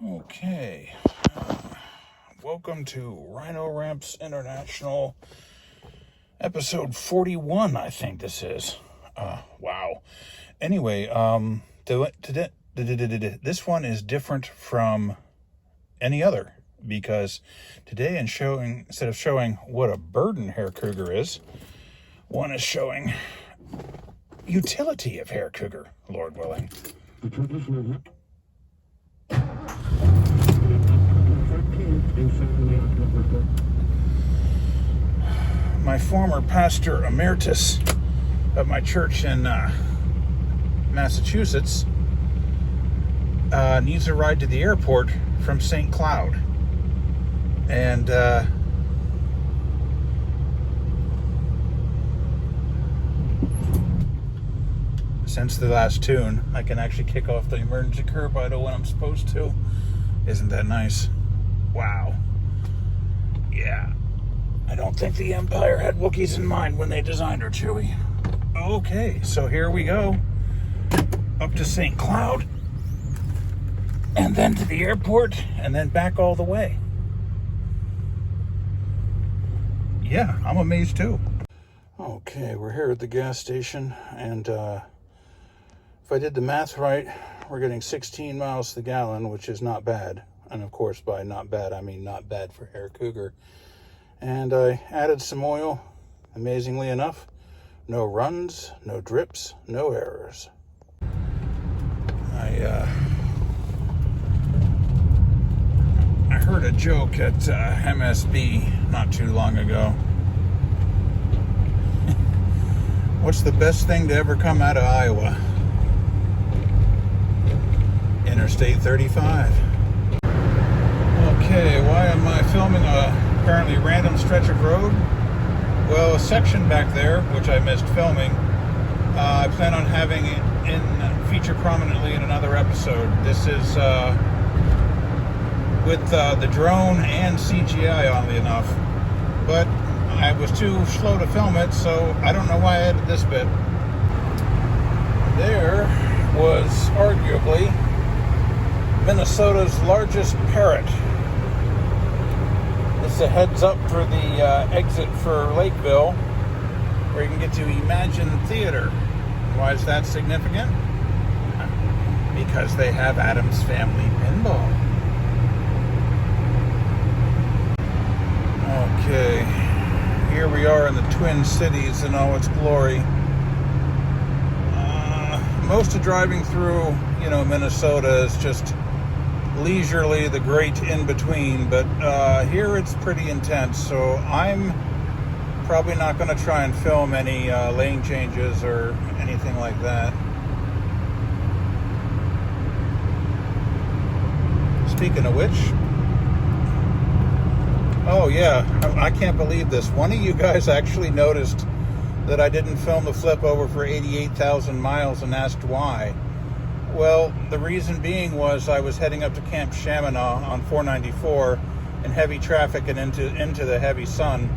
Okay, welcome to Rhino Ramps International, episode 41, I think this is. Wow. Anyway, this one is different from any other, because today instead of showing what a burden Herr Cougar is, one is showing utility of Herr Cougar, Lord willing. My former pastor emeritus of my church in Massachusetts needs a ride to the airport from St. Cloud. And since the last tune, I can actually kick off the emergency curb vital when I'm supposed to. Isn't that nice? Wow. Yeah. I don't think the Empire had Wookiees in mind when they designed her, Chewie. Okay, so here we go. Up to St. Cloud. And then to the airport. And then back all the way. Yeah, I'm amazed too. Okay, we're here at the gas station. And if I did the math right, we're getting 16 miles to the gallon, which is not bad. And of course, by not bad, I mean not bad for Herr Cougar. And I added some oil. Amazingly enough, no runs, no drips, no errors. I heard a joke at MSB not too long ago. What's the best thing to ever come out of Iowa? Interstate 35. Okay, why am I filming a apparently random stretch of road? Well, a section back there, which I missed filming, I plan on having it featured prominently in another episode. This is with the drone and CGI, oddly enough. But I was too slow to film it, so I don't know why I added this bit. There was arguably Minnesota's largest parrot. It's a heads up for the exit for Lakeville, where you can get to Imagine Theater. Why is that significant? Because they have Addams Family Pinball. Okay, here we are in the Twin Cities in all its glory. Most of driving through, Minnesota is just leisurely, the great in-between, but here it's pretty intense, so I'm probably not going to try and film any lane changes or anything like that. Speaking of which, oh yeah, I can't believe this. One of you guys actually noticed that I didn't film the flip over for 88,000 miles and asked why. Well, the reason being was I was heading up to Camp Chaminade on 494 in heavy traffic and into the heavy sun.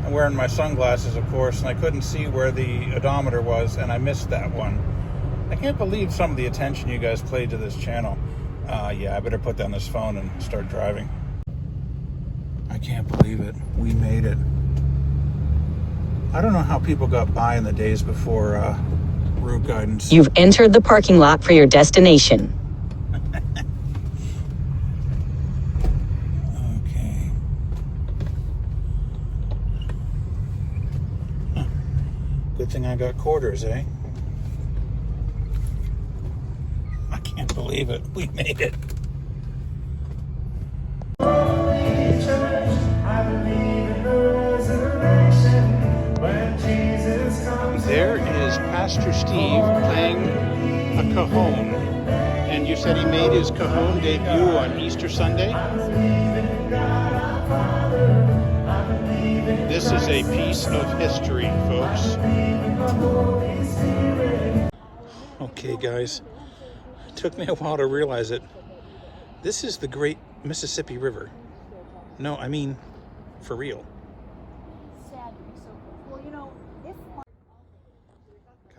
I'm wearing my sunglasses, of course, and I couldn't see where the odometer was, and I missed that one. I can't believe some of the attention you guys played to this channel. Yeah, I better put down this phone and start driving. I can't believe it. We made it. I don't know how people got by in the days before route guidance. You've entered the parking lot for your destination. Okay. Huh. Good thing I got quarters, eh? I can't believe it. We made it. There is Pastor Steve playing a cajon. And you said he made his cajon debut on Easter Sunday? This is a piece of history, folks. Okay, guys. It took me a while to realize it. This is the Great Mississippi River. No, I mean, for real.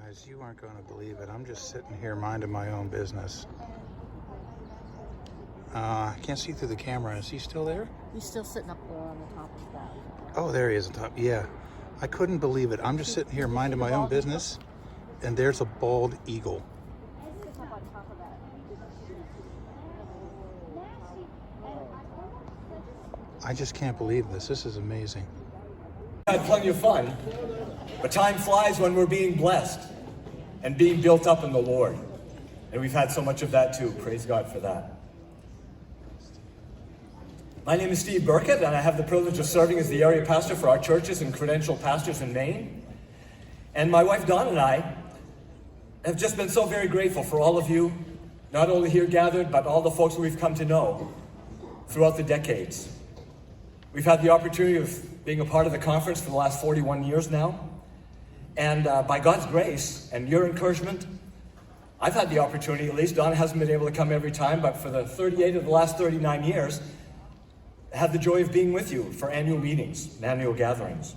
Guys, you aren't going to believe it. I'm just sitting here minding my own business. I can't see through the camera. Is he still there? He's still sitting up there on the top of that. Oh, there he is on top. Yeah. I couldn't believe it. I'm just sitting here minding my own business, and there's a bald eagle. Up on top of that. I just can't believe this. This is amazing. Had plenty of fun, but time flies when we're being blessed and being built up in the Lord. And we've had so much of that too. Praise God for that. My name is Steve Burkett, and I have the privilege of serving as the area pastor for our churches and credentialed pastors in Maine. And my wife Donna and I have just been so very grateful for all of you, not only here gathered, but all the folks that we've come to know throughout the decades. We've had the opportunity of being a part of the conference for the last 41 years now. And by God's grace and your encouragement, I've had the opportunity, at least Donna hasn't been able to come every time, but for the 38 of the last 39 years, I had the joy of being with you for annual meetings and annual gatherings.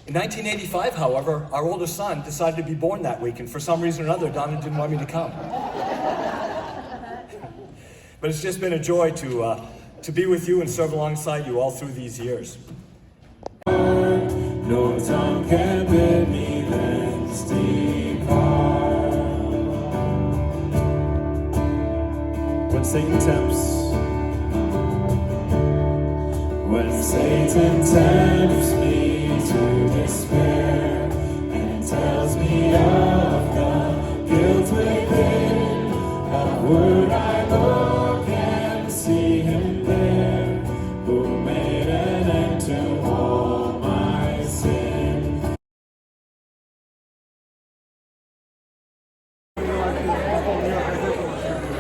In 1985, however, our oldest son decided to be born that week, and for some reason or another, Donna didn't want me to come. But it's just been a joy to be with you and serve alongside you all through these years. No tongue can bid me thence depart. When Satan tempts me to despair and tells me of the guilt within, upward I look and see him there, who made an end to all my sin.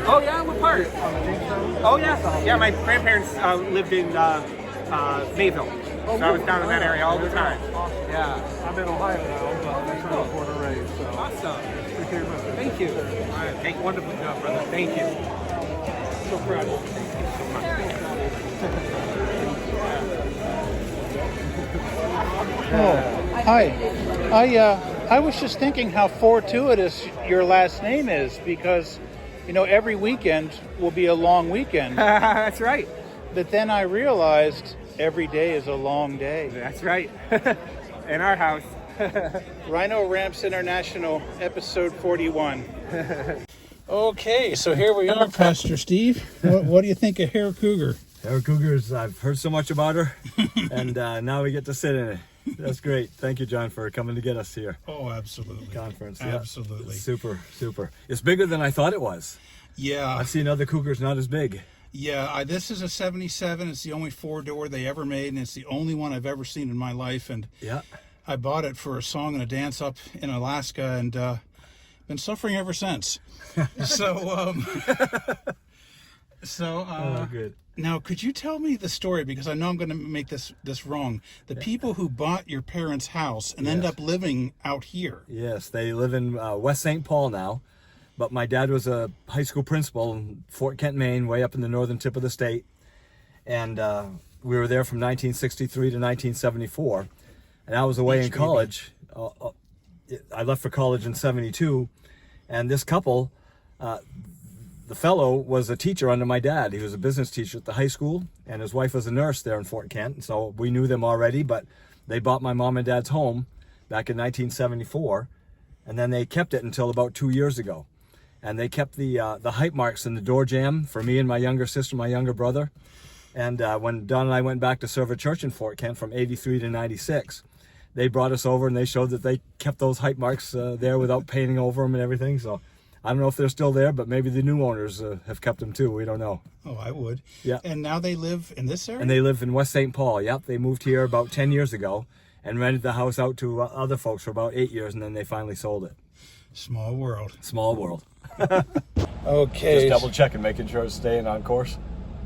Oh yeah, what part? Oh yeah, yeah. My grandparents lived in Mayville, so I was down in that area all the time. Yeah, I'm in Ohio now, but that's where I was born and raised. So. awesome. Appreciate your message. Thank you. All right, thank wonderful job, brother. Thank you. So proud of you. Thank you so much. Hi. I was just thinking how fortuitous your last name is, because, you know, every weekend will be a long weekend. That's right. But then I realized every day is a long day. That's right. In our house. Rhino Ramps International, episode 41. Okay, so here we are, Pastor Steve. What do you think of Herr Cougar? Herr Cougars, I've heard so much about her, and now we get to sit in it. That's great. Thank you, John, for coming to get us here. Oh, absolutely. Conference. Absolutely. Yeah. Super, super. It's bigger than I thought it was. Yeah. I've seen other Cougars not as big. Yeah, this is a 77. It's the only four-door they ever made, and it's the only one I've ever seen in my life. And yeah, I bought it for a song and a dance up in Alaska, and been suffering ever since. Good. Now, could you tell me the story? Because I know I'm going to make this wrong. The people who bought your parents' house and end up living out here. Yes, they live in West St. Paul now. But my dad was a high school principal in Fort Kent, Maine, way up in the northern tip of the state. And we were there from 1963 to 1974. And I was away in college. I left for college in 72. And this couple, the fellow was a teacher under my dad. He was a business teacher at the high school, and his wife was a nurse there in Fort Kent. So we knew them already, but they bought my mom and dad's home back in 1974. And then they kept it until about 2 years ago. And they kept the height marks in the door jamb for me and my younger sister, my younger brother. And when Don and I went back to serve a church in Fort Kent from 83 to 96, they brought us over and they showed that they kept those height marks there without painting over them and everything. So I don't know if they're still there, but maybe the new owners have kept them too. We don't know. Oh, I would. Yeah. And now they live in this area? And they live in West St. Paul. Yep. They moved here about 10 years ago and rented the house out to other folks for about 8 years, and then they finally sold it. Small world. Small world. Okay. Just double checking, making sure it's staying on course.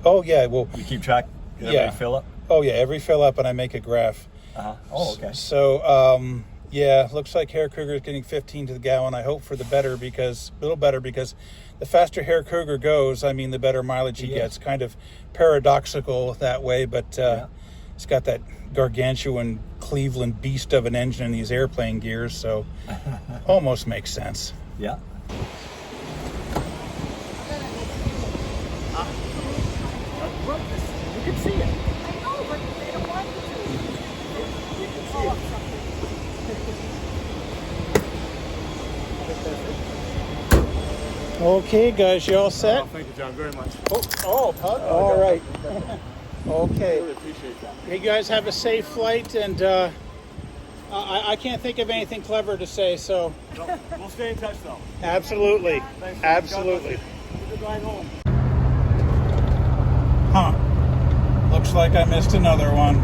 Oh, yeah. Well, You keep track? Yeah. Fill up? oh, yeah. Every fill up, and I make a graph. Uh-huh. Oh, okay. So, yeah, looks like Herr Cougar is getting 15 to the gallon. I hope for the better, because the faster Herr Cougar goes, I mean, the better mileage he gets. Kind of paradoxical that way, but it's got that gargantuan Cleveland beast of an engine in these airplane gears, so almost makes sense. Yeah. Okay, guys, you all set? Thank you, John, very much. All right. Okay. Really appreciate that. You guys have a safe flight, and I can't think of anything clever to say, so No, we'll stay in touch though. absolutely. Thanks. Absolutely. Have a good ride home. Huh. Looks like I missed another one.